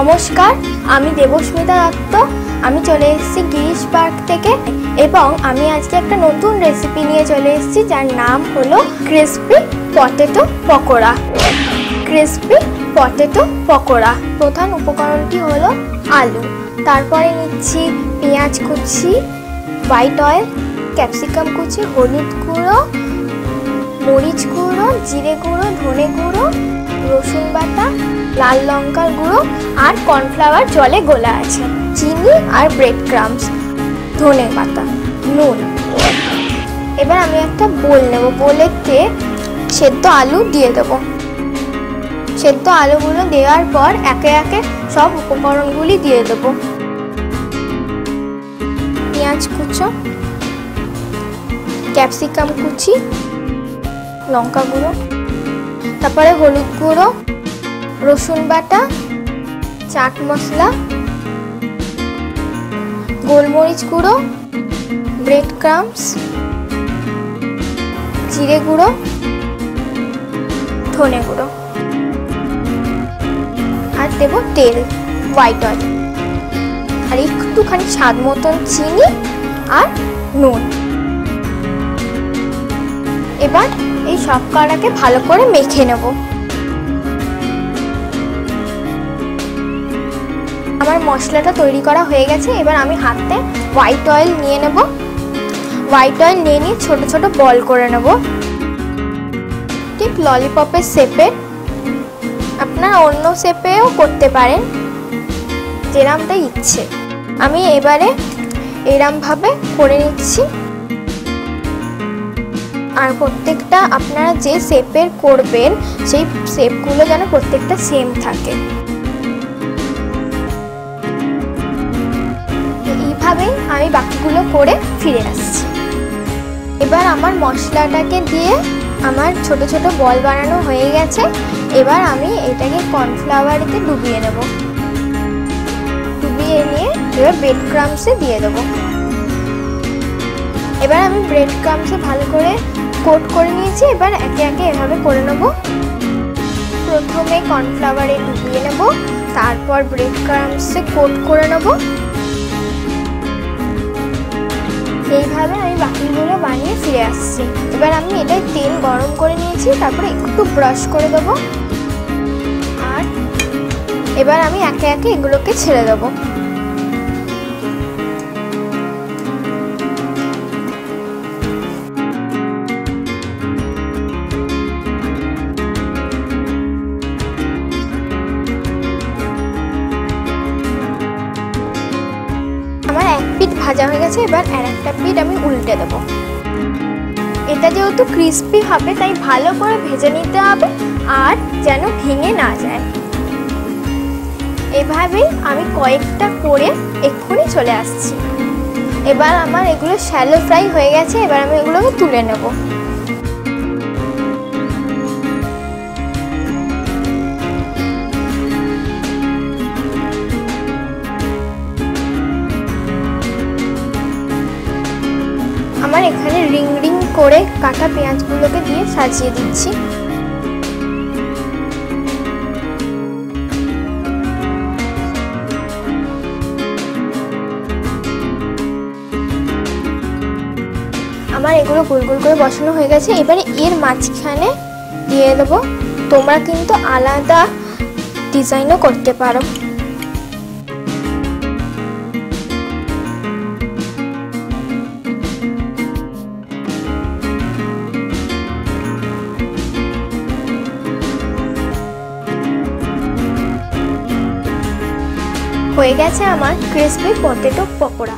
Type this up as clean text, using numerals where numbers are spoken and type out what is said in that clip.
নমস্কার, আমি দেবস্মিতা দত্ত। আমি চলে এসেছি গিরিশ পার্ক থেকে এবং আমি আজকে একটা নতুন রেসিপি নিয়ে চলে এসেছি, যার নাম হলো crispy potato pakora. Crispy potato pakora. প্রধান উপকরণটি হলো আলু, তারপরে নিচ্ছি পেঁয়াজ কুচি, হোয়াইট অয়েল, ক্যাপসিকাম কুচি, হলুদ গুঁড়ো, মরিচ গুঁড়ো, জিরে গুঁড়ো, ধনে গুঁড়ো, রসুন বাটা, লাল লঙ্কার গুঁড়ো আর কর্নফ্লাওয়ার জলে গোলা আছে, চিনি আর ব্রেড ক্রাম্বস, ধনে পাতা, নুন। এবার আমি একটা বোল নেব, বোলেতে সেদ্ধ আলু দিয়ে দেবো। সেদ্ধ আলুগুলো দেওয়ার পর একে একে সব উপকরণগুলি দিয়ে দেবো। পেঁয়াজ কুচো, ক্যাপসিকাম কুচি, লঙ্কা গুঁড়ো, তারপরে হলুদ গুঁড়ো, রসুন বাটা, চাট মশলা, গোলমরিচ গুঁড়ো, ব্রেড ক্রাম্বস, জিরে গুঁড়ো, ধনে গুঁড়ো আর দেবো তেল, হোয়াইট অয়েল আর একটুখানি স্বাদ মতন চিনি আর নুন। এবার এই সব কটাকে ভালো করে মেখে নেব। আমার মশলাটা তৈরি করা হয়ে গেছে। এবার আমি হাতে হোয়াইট অয়েল নিয়ে নেব। হোয়াইট অয়েল নিয়ে ছোট ছোট বল করে নেব, ঠিক ললিপপের শেপে। আপনারা অন্য শেপেও করতে পারেন, যেরকমটা ইচ্ছে। আমি এবারে এরমভাবে করে নিচ্ছি। আর প্রত্যেকটা আপনারা যে শেপের করবেন সেই শেপগুলো যেন প্রত্যেকটা সেম থাকে। এইভাবেই আমি বাকিগুলো করে ফিরে আসছি। এবার আমার মশলাটাকে দিয়ে আমার ছোট ছোট বল বানানো হয়ে গেছে। এবার আমি এটাকে কর্নফ্লাওয়ারেতে ডুবিয়ে নেব। ডুবিয়ে নিয়ে এবার ব্রেড ক্রাম্বসে দিয়ে দেবো। এবার আমি ব্রেড ক্রাম্বসে ভালো করে কোট করে নিয়েছি। এবার একে একে এভাবে করে নেব। প্রথমে কর্নফ্লাওয়ারে ডুবিয়ে নেব, তারপর ব্রেড ক্রাম্বসে কোট করে নেব। এইভাবে আমি বাকিগুলো বানিয়ে ফিরে আসছি। এবার আমি এটাই তেল গরম করে নিয়েছি, তারপরে একটু ব্রাশ করে দেবো। আর এবার আমি একে একে এগুলোকে ছেড়ে দেবো। আমার এক পিঠ ভাজা হয়ে গেছে। এবার আর একটা পিঠ আমি উল্টে দেবো। এটা যেহেতু ক্রিস্পি হবে তাই ভালো করে ভেজে নিতে হবে আর যেন ভেঙে না যায়। এভাবেই আমি কয়েকটা করে এক্ষুনি চলে আসছি। এবার আমার এগুলো শ্যালো ফ্রাই হয়ে গেছে। এবার আমি এগুলোকে তুলে নেব। আমার এখানে রিং রিং করে কাটা পেঁয়াজগুলোকে দিয়ে সাজিয়ে দিচ্ছি। আমার এগুলো গোল গোল করে বসানো হয়ে গেছে। এবারে এর মাঝখানে দিয়ে দেবো। তোমরা কিন্তু আলাদা ডিজাইনও করতে পারো। হয়ে গেছে আমার ক্রিসপি পটেটো পকোড়া।